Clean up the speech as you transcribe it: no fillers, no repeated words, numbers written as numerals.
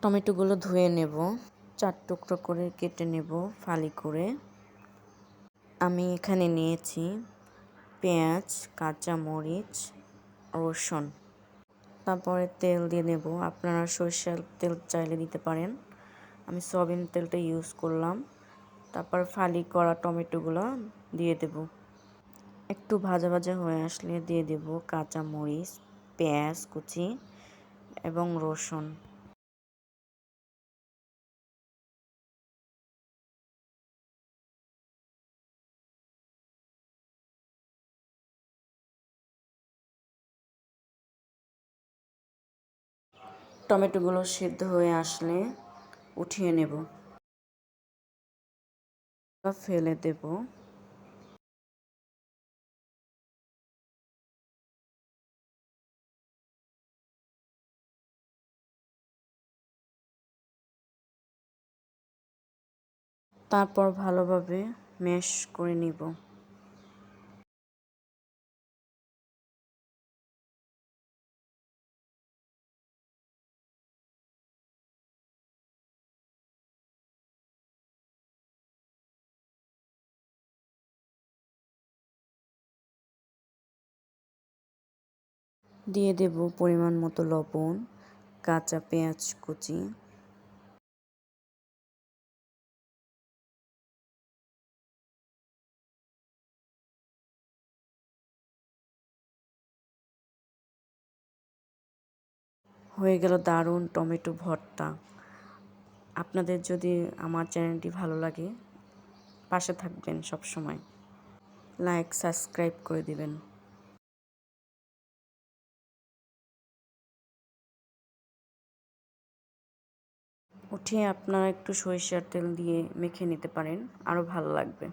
টমেটোগুলো ধুয়ে নেব, 4 টুকরো করে কেটে নেব ফালি করে। আমি এখানে নিয়েছি পেঁয়াজ, কাঁচামরিচ, রসুন। তারপরে তেল দিয়ে নেব, আপনারা সরিষার তেল চাইলে দিতে পারেন, আমি সয়াবিন তেলটা ইউজ করলাম। তারপর ফালি করা টমেটোগুলো দিয়ে দেব। একটু ভাজা ভাজা হয়ে আসলে দিয়ে দেব কাঁচামরিচ, পেঁয়াজ কুচি এবং রসুন। টমেটোগুলো সিদ্ধ হয়ে আসলে উঠিয়ে নেব, ফেলে দেব। তারপর ভালোভাবে ম্যাশ করে নিব। দিয়ে দেব পরিমাণ মতো লবণ, কাঁচা পেঁয়াজ কুচি। হয়ে গেল দারুণ টমেটো ভর্তা। আপনাদের যদি আমার চ্যানেলটি ভালো লাগে, পাশে থাকবেন সবসময়, লাইক সাবস্ক্রাইব করে দিবেন। উঠিয়ে আপনারা একটু সরিষার তেল দিয়ে মেখে নিতে পারেন, আরও ভালো লাগবে।